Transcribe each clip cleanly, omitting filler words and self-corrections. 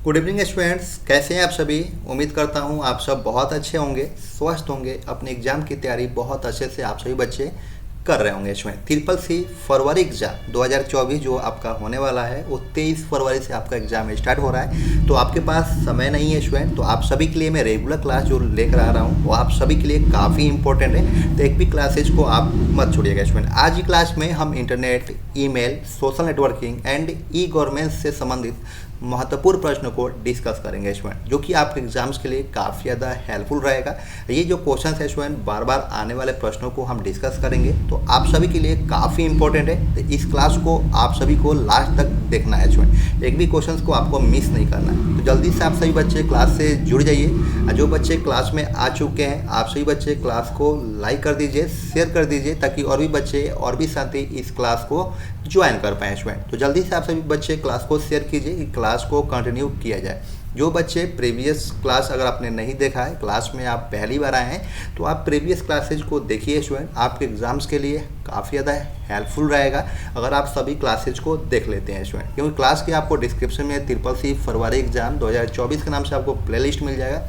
Good evening students, कैसे हैं आप सभी। उम्मीद करता हूं आप सब बहुत अच्छे होंगे, स्वस्थ होंगे, अपने एग्जाम की तैयारी बहुत अच्छे से आप सभी बच्चे कर रहे होंगे। स्टूडेंट ट्रिपल सी फरवरी एग्जाम 2024 जो आपका होने वाला है वो 23 फरवरी से आपका एग्जाम स्टार्ट हो रहा है। तो आपके पास समय नहीं है स्टूडेंट, तो आप सभी के लिए मैं रेगुलर क्लास जो लेकर आ रहा हूँ वो आप सभी के लिए काफ़ी इंपॉर्टेंट है। तो एक भी क्लासेज को आप मत छोड़िएगा स्टूडेंट। आज की क्लास में हम internet, email, social networking and e governance से संबंधित महत्वपूर्ण प्रश्नों को डिस्कस करेंगे स्टूडेंट, जो कि आपके एग्जाम्स के लिए काफ़ी ज़्यादा हेल्पफुल रहेगा। ये जो क्वेश्चन है स्टूडेंट, बार बार आने वाले प्रश्नों को हम डिस्कस करेंगे, तो आप सभी के लिए काफ़ी इंपॉर्टेंट है। तो इस क्लास को आप सभी को लास्ट तक देखना है स्टूडेंट, एक भी क्वेश्चन को आपको मिस नहीं करना है। तो जल्दी से आप सभी बच्चे क्लास से जुड़ जाइए। जो बच्चे क्लास में आ चुके हैं, आप सभी बच्चे क्लास को लाइक कर दीजिए, शेयर कर दीजिए, ताकि और भी बच्चे और भी साथी इस क्लास को ज्वाइन कर पाएँ स्टूडेंट। तो जल्दी से आप सभी बच्चे क्लास को शेयर कीजिए कि क्लास को कंटिन्यू किया जाए। जो बच्चे प्रीवियस क्लास अगर आपने नहीं देखा है, क्लास में आप पहली बार आए हैं, तो आप प्रीवियस क्लासेज को देखिए स्टूडेंट, आपके एग्जाम्स के लिए काफ़ी ज़्यादा हेल्पफुल रहेगा अगर आप सभी क्लासेज को देख लेते हैं स्टूडेंट। क्योंकि क्लास के आपको डिस्क्रिप्शन में ट्रिपल सी फरवरी एग्जाम 2024 के नाम से आपको प्लेलिस्ट मिल जाएगा।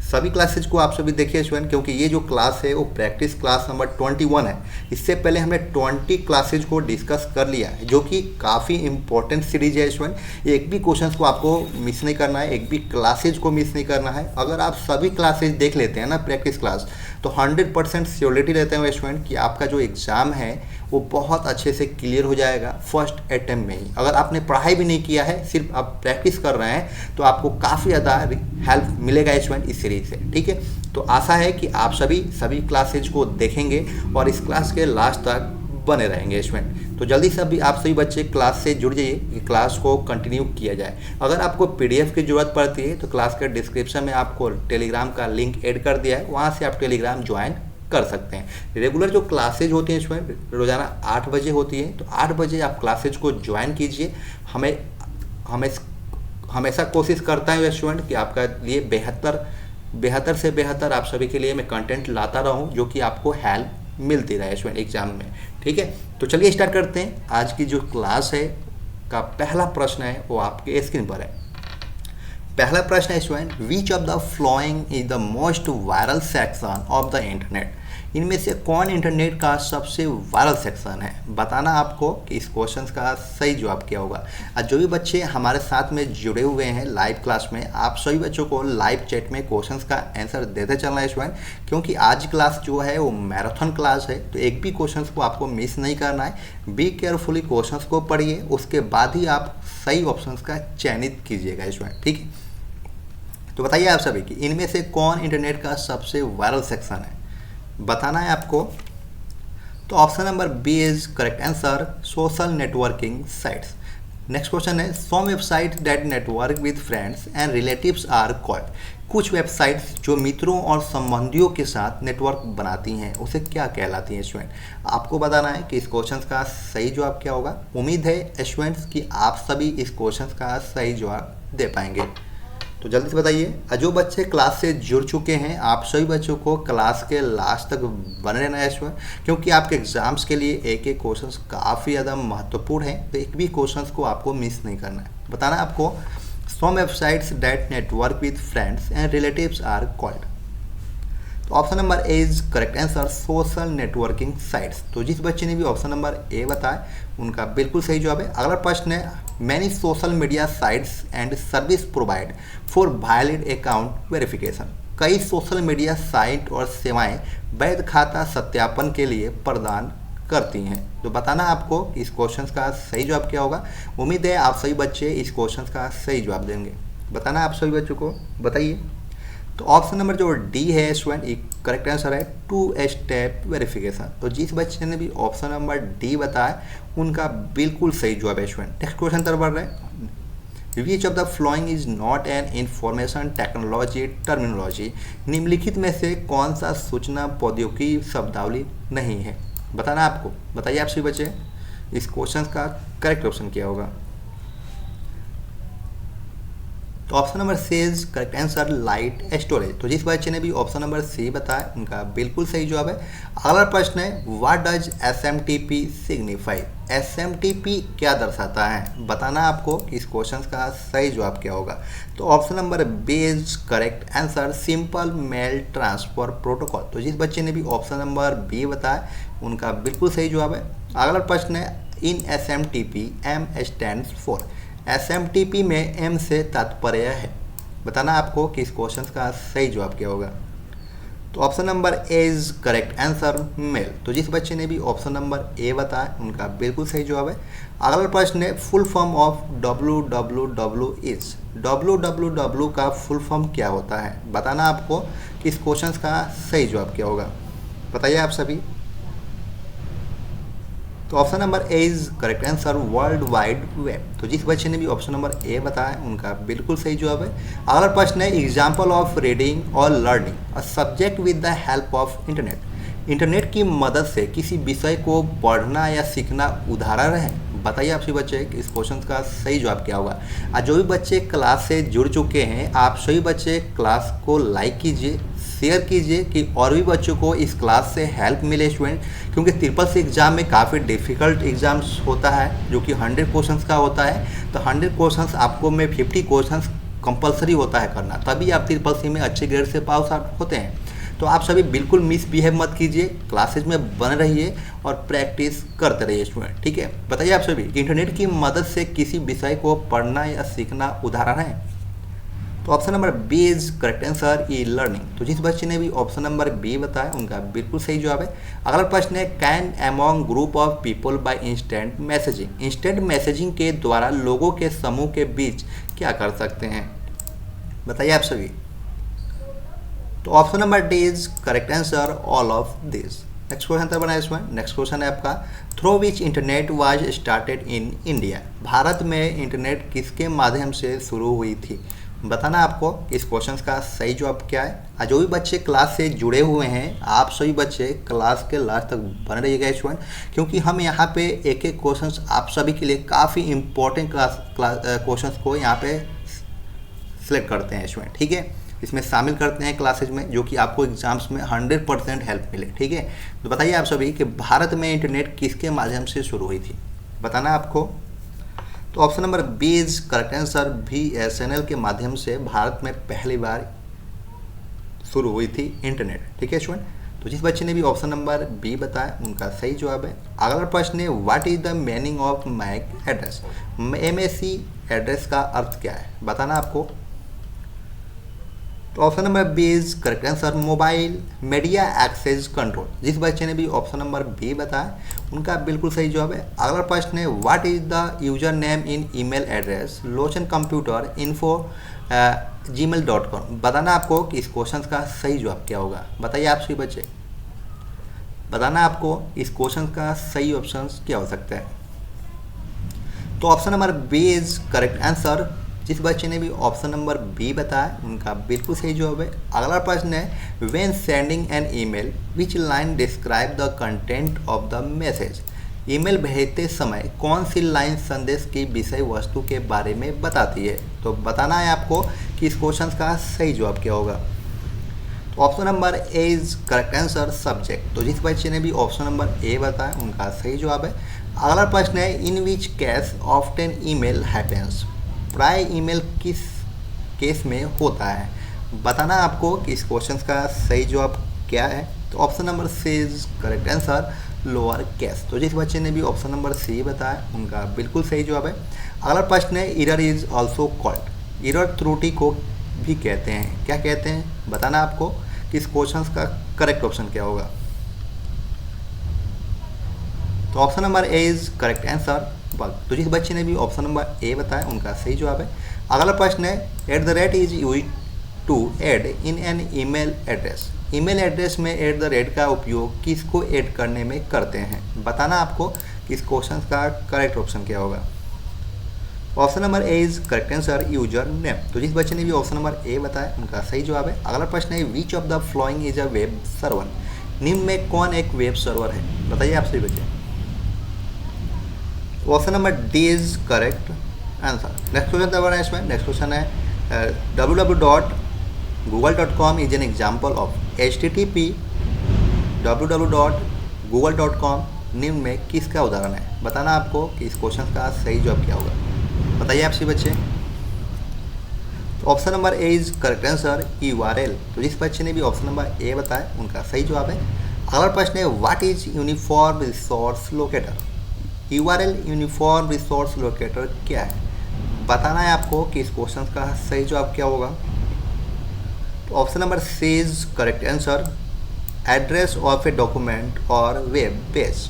सभी क्लासेज को आप सभी देखिए स्टूडेंट, क्योंकि ये जो क्लास है वो प्रैक्टिस क्लास नंबर 21 है। इससे पहले हमने 20 क्लासेज को डिस्कस कर लिया है, जो कि काफ़ी इंपॉर्टेंट सीरीज है स्टूडेंट। एक भी क्वेश्चन को आपको मिस नहीं करना है, एक भी क्लासेज को मिस नहीं करना है। अगर आप सभी क्लासेज देख लेते हैं ना प्रैक्टिस क्लास, तो 100% श्योरिटी रहते हैं स्टूडेंट कि आपका जो एग्ज़ाम है वो बहुत अच्छे से क्लियर हो जाएगा फर्स्ट अटेम्प्ट में ही। अगर आपने पढ़ाई भी नहीं किया है, सिर्फ आप प्रैक्टिस कर रहे हैं, तो आपको काफ़ी ज़्यादा हेल्प मिलेगा स्टूडेंट इस सीरीज से। ठीक है, तो आशा है कि आप सभी क्लासेज को देखेंगे और इस क्लास के लास्ट तक बने रहेंगे स्टूडेंट। तो जल्दी से आप सभी बच्चे क्लास से जुड़ जाइए कि क्लास को कंटिन्यू किया जाए। अगर आपको पीडीएफ की ज़रूरत पड़ती है तो क्लास के डिस्क्रिप्शन में आपको टेलीग्राम का लिंक ऐड कर दिया है, वहाँ से आप टेलीग्राम ज्वाइन कर सकते हैं। रेगुलर जो क्लासेज होती हैं स्टूडेंट रोज़ाना 8 बजे होती है, तो 8 बजे आप क्लासेज को ज्वाइन कीजिए। हमें हमेशा कोशिश करता है स्टूडेंट कि आपका लिए बेहतर से बेहतर आप सभी के लिए मैं कंटेंट लाता रहूं, जो कि आपको हेल्प मिलती रहे स्टूडेंट एग्जाम में। ठीक है, तो चलिए स्टार्ट करते हैं। आज की जो क्लास है का पहला प्रश्न है वो आपके स्क्रीन पर है। पहला प्रश्न है student, which of the following is the most viral section of the internet. इनमें से कौन इंटरनेट का सबसे वायरल सेक्शन है। बताना आपको कि इस क्वेश्चन का सही जवाब क्या होगा। और जो भी बच्चे हमारे साथ में जुड़े हुए हैं लाइव क्लास में, आप सभी बच्चों को लाइव चैट में क्वेश्चन का आंसर देते चलना है स्टूडेंट, क्योंकि आज क्लास जो है वो मैराथन क्लास है। तो एक भी क्वेश्चन को आपको मिस नहीं करना है। बी केयरफुली क्वेश्चन को पढ़िए, उसके बाद ही आप सही ऑप्शन का चयनित कीजिएगा स्टूडेंट। ठीक है, तो बताइए आप सभी कि इनमें से कौन इंटरनेट का सबसे वायरल सेक्शन है, बताना है आपको। तो option number B is correct answer, social networking sites. Next question है, some website that network with friends and relatives are called. कुछ वेबसाइट्स जो मित्रों और संबंधियों के साथ नेटवर्क बनाती हैं उसे क्या कहलाती हैं स्टूडेंट। आपको बताना है कि इस क्वेश्चन का सही जवाब क्या होगा। उम्मीद है स्टूडेंट्स कि आप सभी इस क्वेश्चन का सही जवाब दे पाएंगे। तो जल्दी से बताइए। जो बच्चे क्लास से जुड़ चुके हैं, आप सभी बच्चों को क्लास के लास्ट तक बने रहना है स्टूडेंट, क्योंकि आपके एग्जाम्स के लिए एक एक क्वेश्चन काफ़ी ज़्यादा महत्वपूर्ण है। तो एक भी क्वेश्चन को आपको मिस नहीं करना है। बताना आपको, some websites that network with friends and relatives are called. तो option number A is correct answer, social networking sites. तो जिस बच्चे ने भी ऑप्शन नंबर ए बताया उनका बिल्कुल सही जवाब है। अगला प्रश्न है, many social media sites and service provide for valid account verification. कई सोशल मीडिया साइट और सेवाएं वैध खाता सत्यापन के लिए प्रदान करती हैं। तो बताना आपको इस क्वेश्चन का सही जवाब क्या होगा। उम्मीद है आप सभी बच्चे इस क्वेश्चन का सही जवाब देंगे। बताना आप सभी बच्चों को, बताइए। तो ऑप्शन नंबर जो डी है स्टूडेंट, एक करेक्ट आंसर है, 2 स्टेप वेरिफिकेशन। तो जिस बच्चे ने भी ऑप्शन नंबर डी बताया उनका बिल्कुल सही जवाब है स्टूडेंट। नेक्स्ट क्वेश्चन तरफ बढ़ रहे हैं, विच of the following is not an information technology terminology. निम्नलिखित में से कौन सा सूचना प्रौद्योगिकी शब्दावली नहीं है। बताना आपको, बताइए आप सभी बच्चे इस क्वेश्चन का करेक्ट ऑप्शन क्या होगा। तो option number C is correct answer light storage. तो जिस बच्चे ने भी ऑप्शन नंबर सी बताया उनका बिल्कुल सही जवाब है। अगला प्रश्न है what does SMTP signify. SMTP क्या दर्शाता है, बताना आपको कि इस क्वेश्चन का सही जवाब क्या होगा। तो option number B is correct answer simple mail transfer protocol. तो जिस बच्चे ने भी ऑप्शन नंबर बी बताया उनका बिल्कुल सही जवाब है। अगला प्रश्न है इन SMTP M stands for. SMTP में M से तात्पर्य है, बताना आपको कि इस क्वेश्चन का सही जवाब क्या होगा। तो option number A is correct answer mail. तो जिस बच्चे ने भी ऑप्शन नंबर ए बताया उनका बिल्कुल सही जवाब है। अगला प्रश्न है full form of WWW is. WWW का फुल फॉर्म क्या होता है, बताना आपको कि इस क्वेश्चन का सही जवाब क्या होगा। बताइए आप सभी। तो option number A is correct answer world wide web. तो जिस बच्चे ने भी ऑप्शन नंबर ए बताया उनका बिल्कुल सही जवाब है। अगला प्रश्न है एग्जाम्पल ऑफ रीडिंग और learning a subject with the help of internet. Internet की मदद से किसी विषय को पढ़ना या सीखना उदाहरण है, बताइए आप सभी बच्चे कि इस क्वेश्चन का सही जवाब क्या होगा। आज जो भी बच्चे क्लास से जुड़ चुके हैं आप सभी बच्चे क्लास को लाइक कीजिए, शेयर कीजिए कि और भी बच्चों को इस क्लास से हेल्प मिले स्टूडेंट, क्योंकि ट्रिपल सी एग्ज़ाम में काफ़ी डिफ़िकल्ट एग्ज़ाम्स होता है जो कि 100 क्वेश्चंस का होता है। तो 100 क्वेश्चंस आपको में 50 क्वेश्चंस कंपलसरी होता है करना, तभी आप ट्रिपल सी में अच्छे ग्रेड से पास आउट होते हैं। तो आप सभी बिल्कुल मिसबिहेव मत कीजिए, क्लासेज में बने रहिए और प्रैक्टिस करते रहिए स्टूडेंट, ठीक है। बताइए आप सभी इंटरनेट की मदद से किसी विषय को पढ़ना या सीखना उदाहरण है। तो option number B is correct answer e learning. तो जिस बच्चे ने भी ऑप्शन नंबर बी बताया उनका बिल्कुल सही जवाब है। अगला प्रश्न है can among group of people by instant messaging. Instant messaging के द्वारा लोगों के समूह के बीच क्या कर सकते हैं, बताइए आप सभी। तो option number D is correct answer all of this. Next question बनाए इसमें। नेक्स्ट क्वेश्चन है आपका through which internet was started in India. Bharat में इंटरनेट किसके माध्यम से शुरू हुई थी, बताना आपको इस क्वेश्चन का सही जवाब क्या है। आज जो भी बच्चे क्लास से जुड़े हुए हैं आप सभी बच्चे क्लास के लास्ट तक बने रहिएगा स्टूडेंट, क्योंकि हम यहाँ पे एक एक क्वेश्चंस आप सभी के लिए काफ़ी इंपॉर्टेंट क्वेश्चंस को यहाँ पे सिलेक्ट करते हैं स्टूडेंट, ठीक है। इसमें शामिल करते हैं क्लासेज में जो कि आपको एग्जाम्स में 100% हेल्प मिले, ठीक है। तो बताइए आप सभी कि भारत में इंटरनेट किसके माध्यम से शुरू हुई थी, बताना आपको। तो option number B is correct answer BSNL के माध्यम से भारत में पहली बार शुरू हुई थी इंटरनेट, ठीक है स्टूडेंट। तो जिस बच्चे ने भी ऑप्शन नंबर बी बताया उनका सही जवाब है। अगला प्रश्न है what is the meaning of MAC address. MAC address का अर्थ क्या है, बताना आपको। तो option number B is correct answer mobile media access control. जिस बच्चे ने भी ऑप्शन नंबर बी बताया उनका बिल्कुल सही जवाब है। अगला प्रश्न है what is the user name in email address Lochan computer info gmail.com। बताना आपको कि इस क्वेश्चन का सही जवाब क्या होगा, बताइए आप सभी बच्चे। बताना आपको इस क्वेश्चन का सही ऑप्शन क्या हो सकता है। तो option number B is correct answer. जिस बच्चे ने भी ऑप्शन नंबर बी बताया उनका बिल्कुल सही जवाब है। अगला प्रश्न है when sending an email which line describe the content of the message. Email भेजते समय कौन सी लाइन संदेश की विषय वस्तु के बारे में बताती है, तो बताना है आपको कि इस क्वेश्चन का सही जवाब क्या होगा। तो option number A is correct answer subject. तो जिस बच्चे ने भी ऑप्शन नंबर ए बताया उनका सही जवाब है। अगला प्रश्न है इन which case often email happens. प्राय ईमेल किस केस में होता है, बताना आपको कि इस क्वेश्चन का सही जवाब क्या है। तो option number C is correct answer lower case. तो जिस बच्चे ने भी ऑप्शन नंबर सी बताया उनका बिल्कुल सही जवाब है। अगला प्रश्न है error is also called. Error त्रुटि को भी कहते हैं, क्या कहते हैं, बताना आपको कि इस क्वेश्चन का करेक्ट ऑप्शन क्या होगा। तो option number A is correct answer bug. तो जिस बच्चे ने भी ऑप्शन नंबर ए बताया उनका सही जवाब है। अगला प्रश्न है @ is use to add in an email address. Email address में @ का उपयोग किसको ऐड करने में करते हैं, बताना आपको कि इस क्वेश्चन का करेक्ट ऑप्शन क्या होगा। Option number A is correct answer user name. तो जिस बच्चे ने भी ऑप्शन नंबर ए बताया उनका सही जवाब है। अगला प्रश्न है which of the following is a web server. निम्न में कौन एक वेब सर्वर है, बताइए आप सही बच्चे। Option number D is correct answer. Next question इसमें। नेक्स्ट क्वेश्चन है www.google.com is an example of HTTP www.google.com निम्न में किसका उदाहरण है? बताना आपको कि इस क्वेश्चन का सही जवाब क्या होगा। बताइए आपसे बच्चे। तो option number A is correct answer URL। तो जिस बच्चे ने भी ऑप्शन नंबर ए बताया उनका सही जवाब है। अगला प्रश्न है what is uniform resource locator? URL uniform resource locator क्या है? बताना है आपको कि इस क्वेश्चन का सही जवाब क्या होगा। तो option number C is correct answer address of a document और वेब पेज।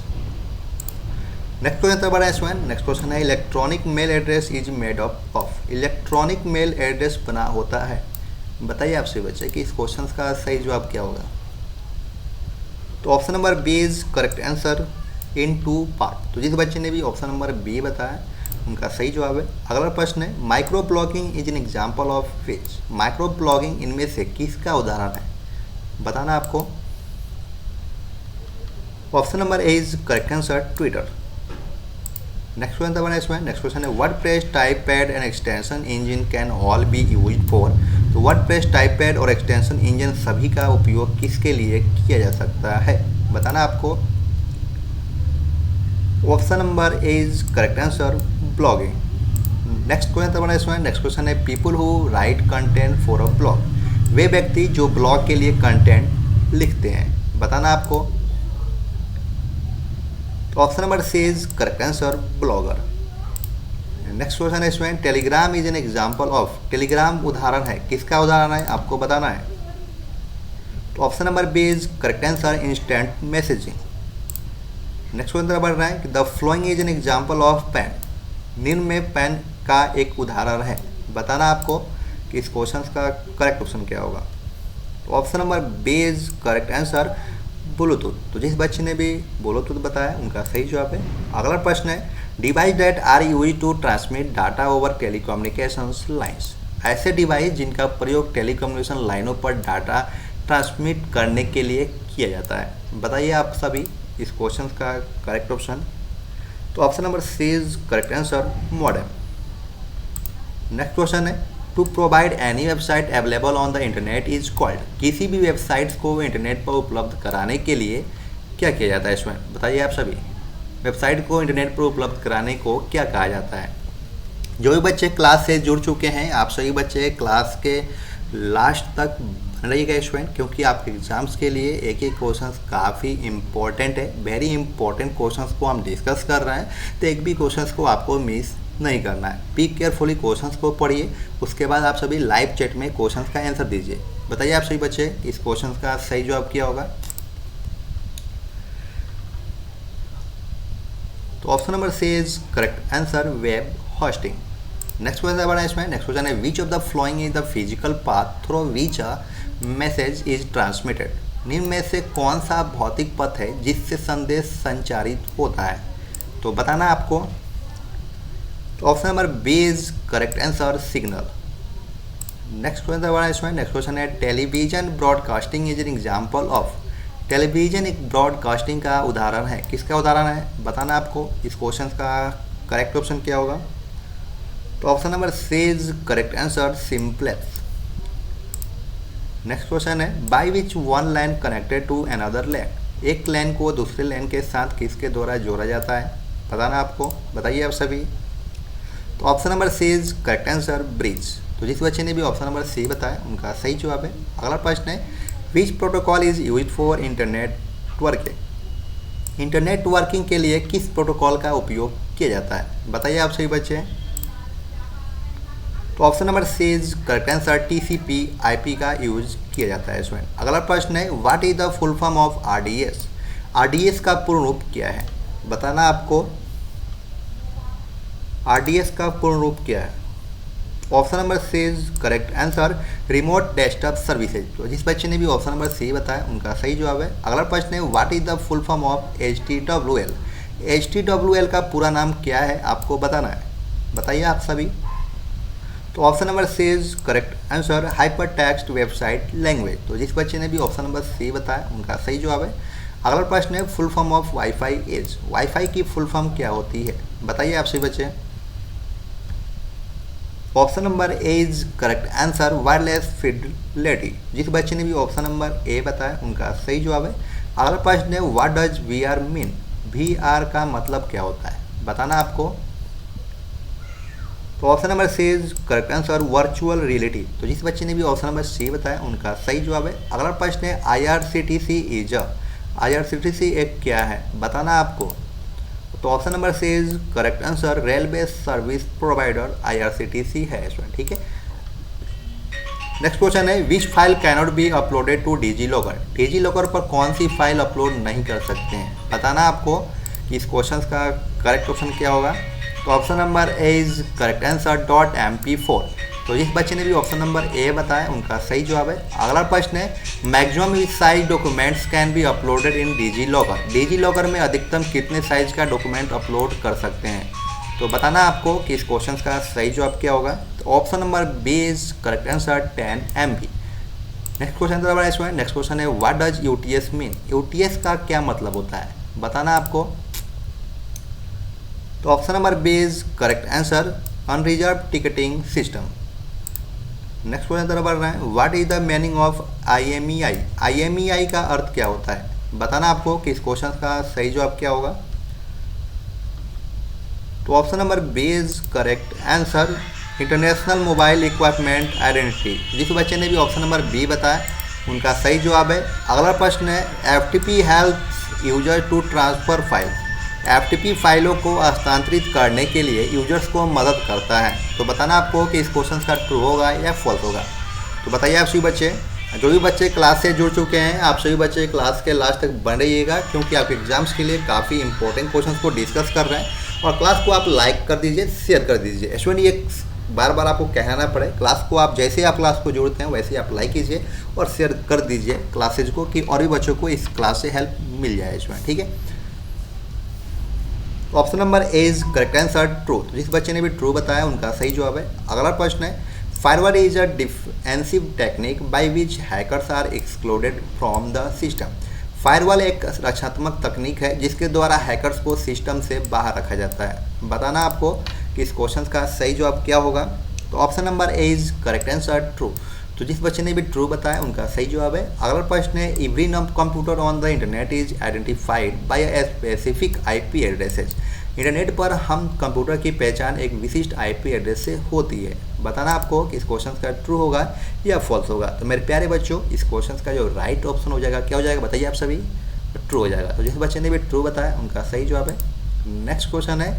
नेक्स्ट क्वेश्चन बड़ा है इसमें। नेक्स्ट क्वेश्चन है electronic mail address is made up of. Electronic mail address बना होता है। बताइए आपसे बच्चे कि इस क्वेश्चन का सही जवाब क्या होगा। तो option number B is correct answer in 2 part. तो जिस बच्चे ने भी ऑप्शन नंबर बी बताया उनका सही जवाब है। अगला प्रश्न है micro blogging is an example of which. Micro blogging इनमें से किसका उदाहरण है? बताना आपको। Option number A is correct answer Twitter. Next question था इसमें। नेक्स्ट क्वेश्चन है WordPress TypePad and extension engine can all be used for. तो वर्डप्रेस टाइपपैड और एक्सटेंशन इंजन सभी का उपयोग किसके लिए किया जा सकता है? बताना आपको। Option number A is correct answer blogging. Next question था इसमें। नेक्स्ट क्वेश्चन है people who write content for a blog. वे व्यक्ति जो ब्लॉग के लिए कंटेंट लिखते हैं। बताना आपको। तो option number C is correct answer blogger. Next question है इसमें telegram is an example of. Telegram उदाहरण है किसका उदाहरण है आपको बताना है। तो option number B is correct answer instant messaging. Next question बढ़ रहा है कि the following is an example of PAN. निम्न में पेन का एक उदाहरण है। बताना आपको कि इस क्वेश्चन का करेक्ट ऑप्शन क्या होगा। तो option number B is correct answer Bluetooth. तो जिस बच्चे ने भी ब्लूटूथ बताया उनका सही जवाब है। अगला प्रश्न है device that are use to transmit data over telecommunication lines. ऐसे डिवाइस जिनका प्रयोग टेलीकम्युनिकेशन लाइनों पर डाटा ट्रांसमिट करने के लिए किया जाता है। बताइए आप सभी इस क्वेश्चन का करेक्ट ऑप्शन। तो option number C is correct answer modem. Next question है to provide any website available on the internet is called. किसी भी वेबसाइट्स को इंटरनेट पर उपलब्ध कराने के लिए क्या किया जाता है इसमें? बताइए आप सभी। वेबसाइट को इंटरनेट पर उपलब्ध कराने को क्या कहा जाता है? जो भी बच्चे क्लास से जुड़ चुके हैं आप सभी बच्चे क्लास के लास्ट तक बन रहिएगा स्टूडेंट, क्योंकि आपके एग्जाम्स के लिए एक एक क्वेश्चन काफ़ी इंपॉर्टेंट है। वेरी इंपॉर्टेंट क्वेश्चन को हम डिस्कस कर रहे हैं, तो एक भी क्वेश्चन को आपको मिस नहीं करना है। बी केयरफुली क्वेश्चंस को पढ़िए, उसके बाद आप सभी लाइव चैट में क्वेश्चंस का आंसर दीजिए। बताइए आप सभी बच्चे इस क्वेश्चंस का सही जवाब क्या होगा। तो option number C is correct answer web hosting. Next question बड़ा इसमें। नेक्स्ट क्वेश्चन है which of the following is the physical path through which a message is transmitted. निम्न में से कौन सा भौतिक पथ है जिससे संदेश संचारित होता है? तो बताना आपको। तो option number B is correct answer signal. Next question बड़ा इसमें। नेक्स्ट क्वेश्चन है television broadcasting is an example of. Television एक ब्रॉडकास्टिंग का उदाहरण है। किसका उदाहरण है बताना आपको। इस क्वेश्चन का करेक्ट ऑप्शन क्या होगा। तो option number C is correct answer simplex. Next question है by which one line connected to another line. एक लाइन को दूसरे लाइन के साथ किसके द्वारा जोड़ा जाता है? बताना आपको। बताइए आप सभी। तो option number C is correct answer bridge. तो जिस बच्चे ने भी ऑप्शन नंबर सी बताया उनका सही जवाब है। अगला प्रश्न है विच protocol is use for internet working. Internet working के लिए किस प्रोटोकॉल का उपयोग किया जाता है? बताइए आप सही बच्चे। तो option number C is correct answer TCP/IP का यूज किया जाता है इसमें। अगला प्रश्न है what is the full form of RDS। RDS का पूर्ण रूप क्या है? बताना आपको। RDS का पूर्ण रूप क्या है? Option number C is correct answer remote desktop services. तो जिस बच्चे ने भी ऑप्शन नंबर सी बताया उनका सही जवाब है। अगला प्रश्न है what is the full form of HTWL। HTWL का पूरा नाम क्या है आपको बताना है। बताइए आप सभी। तो option number C is correct answer hyper text website language. तो जिस बच्चे ने भी ऑप्शन नंबर सी बताया उनका सही जवाब है। अगला प्रश्न है full form of wifi is. Wifi की फुल फॉर्म क्या होती है? बताइए आप सभी बच्चे। Option number A is correct answer wireless Fidelity. जिस बच्चे ने भी ऑप्शन नंबर ए बताया उनका सही जवाब है। अगला प्रश्न है what does V R mean. V R का मतलब क्या होता है बताना आपको। तो option number C is correct answer virtual reality. तो जिस बच्चे ने भी ऑप्शन नंबर सी बताया उनका सही जवाब है। अगला प्रश्न है IRCTC इज IRCTC एक क्या है बताना आपको। तो option number C is correct answer railway service provider IRCTC है इसमें, ठीक है। नेक्स्ट क्वेश्चन है which file cannot be uploaded to DigiLocker. DigiLocker पर कौन सी फाइल अपलोड नहीं कर सकते हैं बताना आपको कि इस क्वेश्चन का करेक्ट ऑप्शन क्या होगा। तो option number A is correct answer .mp4। तो जिस बच्चे ने भी ऑप्शन नंबर ए बताया उनका सही जवाब है। अगला प्रश्न है maximum size documents can be uploaded in DigiLocker. DigiLocker में अधिकतम कितने साइज का डॉक्यूमेंट अपलोड कर सकते हैं तो बताना आपको कि इस क्वेश्चन का सही जवाब क्या होगा। तो option number B is correct answer 10 MB। Next question next question है what does UTS mean. UTS का क्या मतलब होता है बताना आपको। तो option number B is correct answer unreserved ticketing system. Next question तरफ बढ़ रहे हैं what is the meaning of IMEI। IMEI का अर्थ क्या होता है बताना आपको कि इस क्वेश्चन का सही जवाब क्या होगा। तो option number B is correct answer international mobile equipment identity. जिस बच्चे ने भी ऑप्शन नंबर बी बताया उनका सही जवाब है। अगला प्रश्न है FTP helps user to transfer files. FTP फाइलों को हस्तांतरित करने के लिए यूजर्स को मदद करता है। तो बताना आपको कि इस क्वेश्चन का ट्रू होगा या फॉल्स होगा। तो बताइए आप सभी बच्चे, जो भी बच्चे क्लास से जुड़ चुके हैं आप सभी बच्चे क्लास के लास्ट तक बने रहिएगा क्योंकि आपके एग्जाम्स के लिए काफ़ी इंपॉर्टेंट क्वेश्चन को डिस्कस कर रहे हैं। और क्लास को आप लाइक कर दीजिए, शेयर कर दीजिए। ऐश्वर्य ये बार बार आपको कहना पड़े, क्लास को आप जैसे आप क्लास को जोड़ते हैं वैसे आप लाइक कीजिए और शेयर कर दीजिए क्लासेज को कि और भी बच्चों को इस क्लास से हेल्प मिल जाए इसमें, ठीक है। Option number A is correct answer true. जिस बच्चे ने भी ट्रू बताया उनका सही जवाब है। अगला प्रश्न है firewall is a defensive technique by which hackers are excluded from the system. Firewall एक रक्षात्मक तकनीक है जिसके द्वारा हैकर्स को सिस्टम से बाहर रखा जाता है। बताना आपको कि इस क्वेश्चन का सही जवाब क्या होगा। तो option number A is correct answer true. तो जिस बच्चे ने भी ट्रू बताया उनका सही जवाब है। अगला प्रश्न है every computer on the internet is identified by a specific IP addresses. Internet पर हम कंप्यूटर की पहचान एक विशिष्ट IP एड्रेस से होती है। बताना आपको कि इस क्वेश्चन का ट्रू होगा या फॉल्स होगा। तो मेरे प्यारे बच्चों इस क्वेश्चन का जो राइट ऑप्शन हो जाएगा क्या हो जाएगा बताइए आप सभी, ट्रू हो जाएगा। तो जिस बच्चे ने भी ट्रू बताया उनका सही जवाब है। नेक्स्ट क्वेश्चन है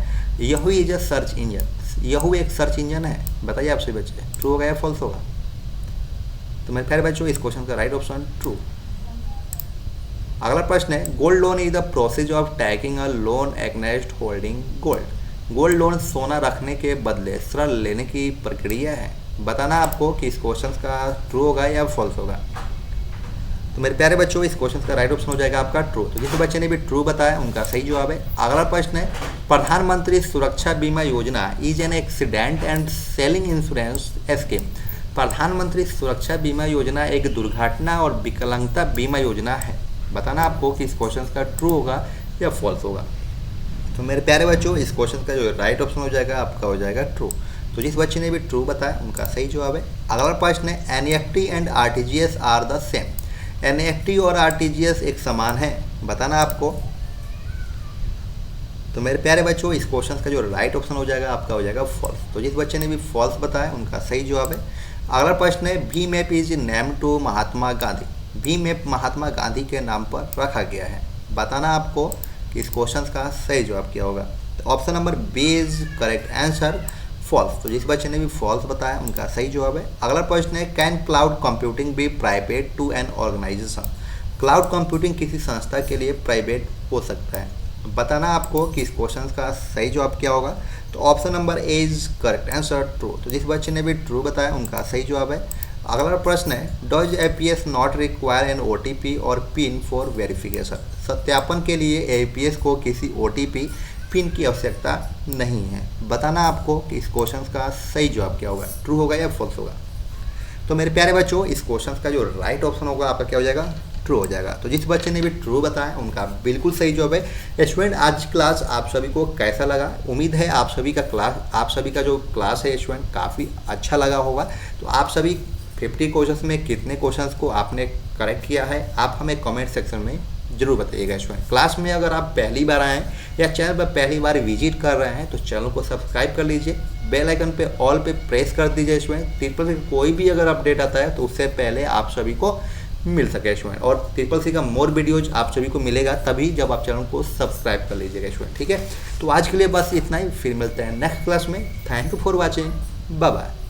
Yahoo is a search engine. Yahoo एक सर्च इंजन है, बताइए आप सभी बच्चे ट्रू होगा या फॉल्स होगा। तो मेरे प्यारे बच्चों इस क्वेश्चन का राइट ऑप्शन ट्रू। अगला प्रश्न है gold loan is the process of taking a loan against holding gold. Gold loan सोना रखने के बदले ऋण लेने की प्रक्रिया है। बताना आपको कि इस क्वेश्चन का ट्रू होगा या फॉल्स होगा। तो मेरे प्यारे बच्चों इस क्वेश्चन का राइट ऑप्शन हो जाएगा आपका ट्रू। तो जिस बच्चे ने भी ट्रू बताया उनका सही जवाब है। अगला प्रश्न है प्रधानमंत्री सुरक्षा बीमा योजना is an accident and selling insurance scheme. प्रधानमंत्री सुरक्षा बीमा योजना एक दुर्घटना और विकलांगता बीमा योजना है। बताना आपको कि इस क्वेश्चन का ट्रू होगा या फॉल्स होगा। तो मेरे प्यारे बच्चों इस क्वेश्चन का जो राइट ऑप्शन हो जाएगा आपका हो जाएगा ट्रू। तो जिस बच्चे ने भी ट्रू बताया उनका सही जवाब है। अगला प्रश्न है NEFT and RTGS are the same. NEFT और RTGS एक समान है। बताना आपको। तो मेरे प्यारे बच्चों इस क्वेश्चन का जो राइट ऑप्शन हो जाएगा आपका हो जाएगा फॉल्स। तो जिस बच्चे ने भी फॉल्स बताया उनका सही जवाब है। अगला प्रश्न है Bhim app is name to Mahatma Gandhi. Bhim app Mahatma Gandhi के नाम पर रखा गया है। बताना आपको कि इस क्वेश्चन का सही जवाब क्या होगा। तो option number B is correct answer false. तो जिस बच्चे ने भी फॉल्स बताया उनका सही जवाब है। अगला प्रश्न है can cloud computing be private to an organization. Cloud computing किसी संस्था के लिए प्राइवेट हो सकता है। बताना आपको कि इस क्वेश्चन का सही जवाब क्या होगा। तो option number A is correct answer true. तो जिस बच्चे ने भी ट्रू बताया उनका सही जवाब है। अगला प्रश्न है does APS not require an OTP और पिन फॉर वेरिफिकेशन। सत्यापन के लिए APS को किसी OTP पिन की आवश्यकता नहीं है। बताना आपको कि इस क्वेश्चन का सही जवाब क्या होगा, ट्रू होगा या फॉल्स होगा। तो मेरे प्यारे बच्चों इस क्वेश्चन का जो राइट ऑप्शन होगा आपका क्या हो जाएगा ट्रू हो जाएगा। तो जिस बच्चे ने भी ट्रू बताया उनका बिल्कुल सही जवाब है। स्टूडेंट आज क्लास आप सभी को कैसा लगा? उम्मीद है आप सभी का जो क्लास है स्टूडेंट काफ़ी अच्छा लगा होगा। तो आप सभी 50 क्वेश्चंस में कितने क्वेश्चंस को आपने करेक्ट किया है आप हमें कमेंट सेक्शन में जरूर बताइएगा। स्टूडेंट क्लास में अगर आप पहली बार आए हैं या चैनल पर पहली बार विजिट कर रहे हैं तो चैनल को सब्सक्राइब कर लीजिए, बेल आइकन पे ऑल पे प्रेस कर दीजिए स्टूडेंट। ट्रिपल सी कोई भी अगर अपडेट आता है तो उससे पहले आप सभी को मिल सके स्टूडेंट। और ट्रिपल सी का मोर वीडियोज आप सभी को मिलेगा तभी जब आप चैनल को सब्सक्राइब कर लीजिएगा स्टूडेंट। ठीक है, तो आज के लिए बस इतना ही, फिर मिलते हैं नेक्स्ट क्लास में। Thank you for watching, bye bye.